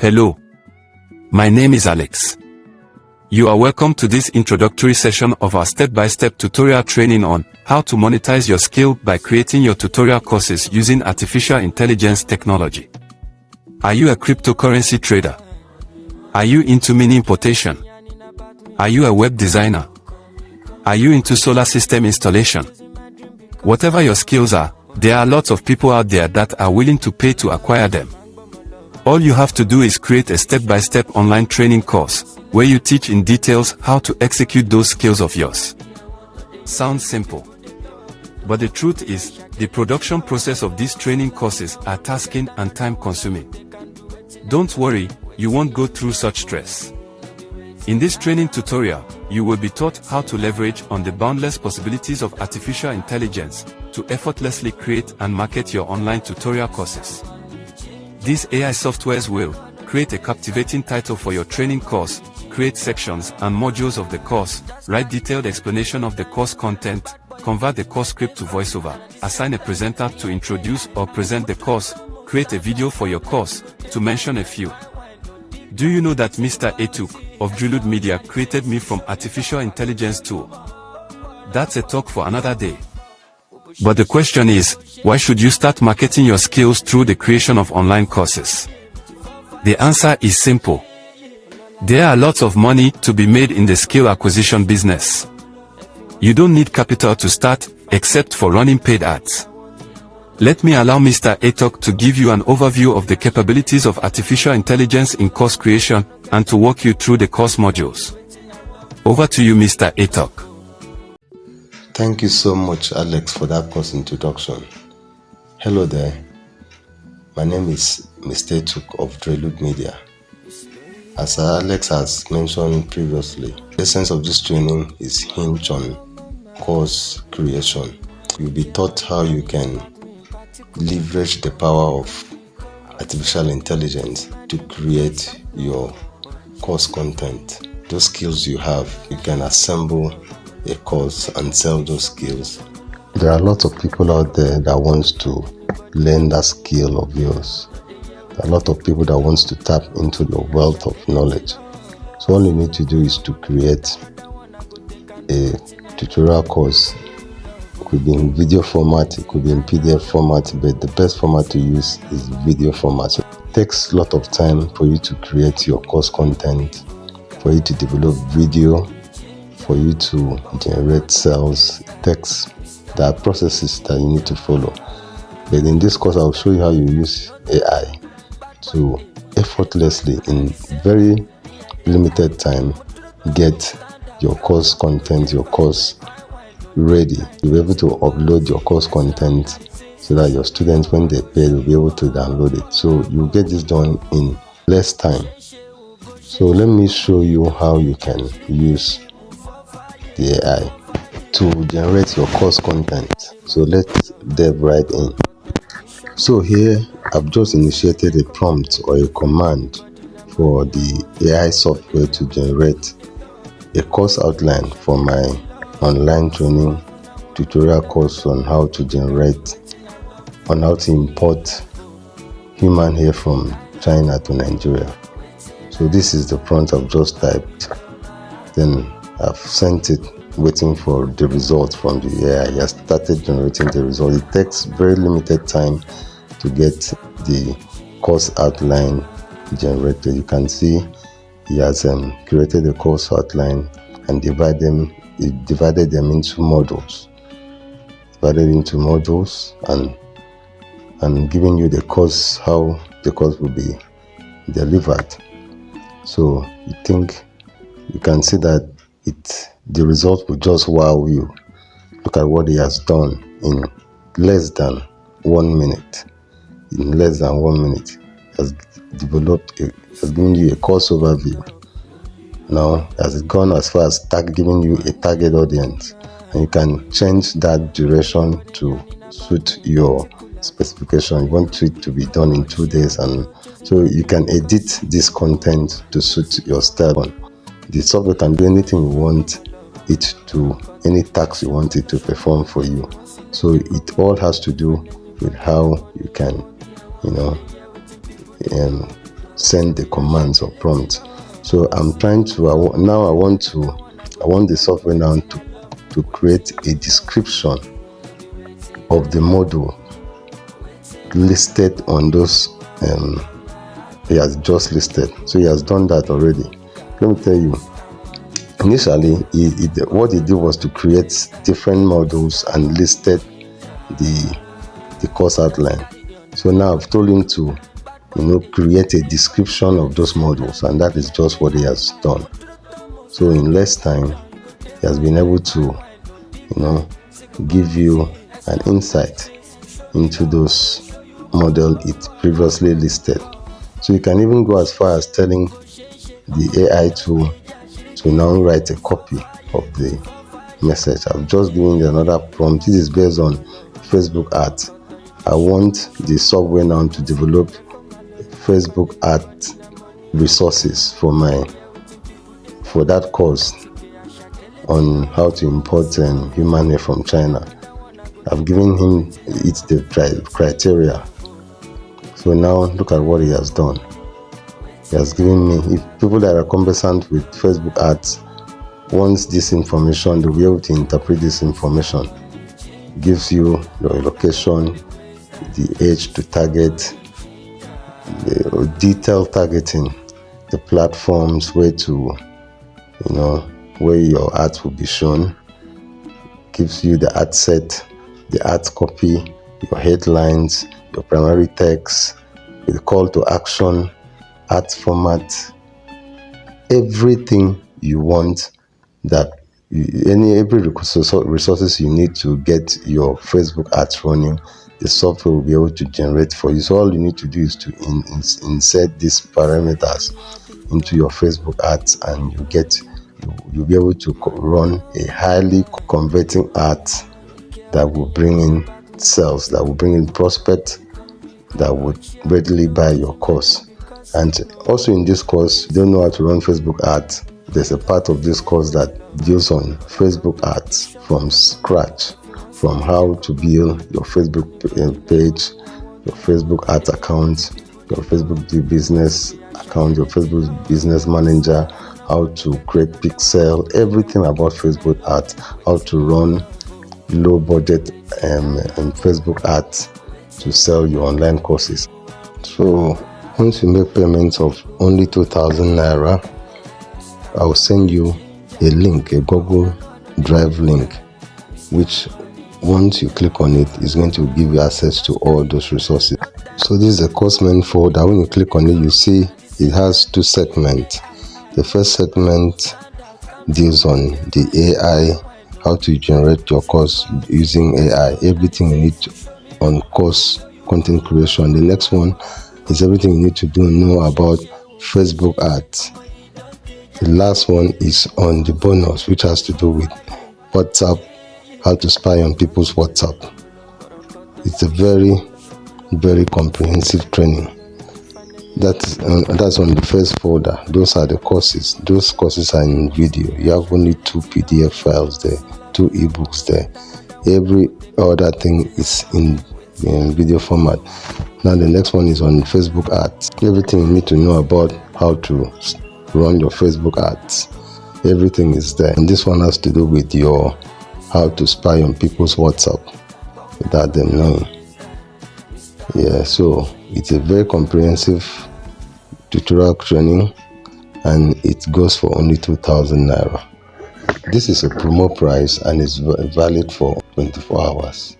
Hello. My name is Alex. You are welcome to this introductory session of our step-by-step tutorial training on how to monetize your skill by creating your tutorial courses using artificial intelligence technology. Are you a cryptocurrency trader? Are you into mini importation? Are you a web designer? Are you into solar system installation? Whatever your skills are, there are lots of people out there that are willing to pay to acquire them. All you have to do is create a step-by-step online training course, where you teach in details how to execute those skills of yours. Sounds simple. But the truth is, the production process of these training courses are tasking and time-consuming. Don't worry, you won't go through such stress. In this training tutorial, you will be taught how to leverage on the boundless possibilities of artificial intelligence to effortlessly create and market your online tutorial courses. These AI softwares will create a captivating title for your training course, create sections and modules of the course, write detailed explanation of the course content, convert the course script to voiceover, assign a presenter to introduce or present the course, create a video for your course, to mention a few. Do you know that Mr. Etuk of Drilud Media created me from artificial intelligence tool? That's a talk for another day. But the question is, why should you start marketing your skills through the creation of online courses? The answer is simple. There are lots of money to be made in the skill acquisition business. You don't need capital to start, except for running paid ads. Let me allow Mr. Etok to give you an overview of the capabilities of artificial intelligence in course creation, and to walk you through the course modules. Over to you, Mr. Etok. Thank you so much, Alex, for that course introduction. Hello there. My name is Mr. Etok of Drilud Media. As Alex has mentioned previously, the essence of this training is hinged on course creation. You'll be taught how you can leverage the power of artificial intelligence to create your course content. Those skills you have, you can assemble a course and sell those skills. There are lots of people out there that wants to learn that skill of yours. There are a lot of people that wants to tap into your wealth of knowledge. So all you need to do is to create a tutorial course. It could be in video format, it could be in PDF format, but the best format to use is video format. So it takes a lot of time for you to create your course content, for you to develop video, for you to generate sales. It takes the processes that you need to follow. But in this course, I'll show you how you use AI to effortlessly, in very limited time, get your course content, your course ready. You'll be able to upload your course content so that your students, when they pay, will be able to download it. So you get this done in less time. So let me show you how you can use the AI to generate your course content. So let's dive right in. So here I've just initiated a prompt or a command for the AI software to generate a course outline for my online training tutorial course on how to import human hair from China to Nigeria. So this is the prompt I've just typed. Then I've sent it, waiting for the result from the AI. He has started generating the result. It takes very limited time to get the course outline generated. You can see he has created a course outline and divided them into modules. And giving you the course, how the course will be delivered. So you can see that the result will just wow you. Look at what he has done in less than 1 minute. In less than 1 minute, has given you a course overview. Now, has it gone as far as giving you a target audience, and you can change that duration to suit your specification. You want it to be done in 2 days, and so you can edit this content to suit your style. The software can do anything you want it to, any task you want it to perform for you. So it all has to do with how you can, send the commands or prompts. So I'm trying to now I want the software now to create a description of the module listed on those he has just listed. So he has done that already. Let me tell you, initially what he did was to create different modules and listed the course outline. So now I've told him to create a description of those modules, and that is just what he has done. So in less time he has been able to give you an insight into those model it previously listed. So you can even go as far as telling the AI to now write a copy of the message. I've just given you another prompt. This is based on Facebook ads. I want the software now to develop Facebook ad resources for that course on how to import human hair from China. I've given him the criteria. So now look at what he has done. He has given me, if people that are conversant with Facebook ads wants this information, they'll be able to interpret this information. It gives you your location, the age to target, the detailed targeting, the platforms where where your ads will be shown, gives you the ad set, the ad copy, your headlines, your primary text, the call to action, ad format, everything you want, every resources you need to get your Facebook ads running, the software will be able to generate for you. So all you need to do is to insert these parameters into your Facebook ads, and you'll be able to run a highly converting ad that will bring in sales, that will bring in prospects that would readily buy your course. And also in this course, you don't know how to run Facebook ads. There's a part of this course that deals on Facebook ads from scratch, from how to build your Facebook page, your Facebook ads account, your Facebook business account, your Facebook business manager, how to create pixel, everything about Facebook ads, how to run low budget Facebook ads to sell your online courses. So once you make payments of only 2,000 naira, I'll send you a link, a Google Drive link, which once you click on it, is going to give you access to all those resources. So this is a course main folder. When you click on it, you see it has two segments. The first segment deals on the AI, how to generate your course using AI, everything you need on course content creation. The next one is everything you need to know about Facebook ads. The last one is on the bonus, which has to do with WhatsApp, how to spy on people's WhatsApp. It's a very, very comprehensive training. That's on the first folder. Those are the courses. Those courses are in video. You have only 2 PDF files there, 2 ebooks there. Every other thing is in video format. Now the next one is on Facebook ads. Everything you need to know about how to run your Facebook ads, everything is there. And this one has to do with your how to spy on people's WhatsApp without them knowing. Yeah, so it's a very comprehensive tutorial training, and it goes for only 2,000 naira. This is a promo price and is valid for 24 hours.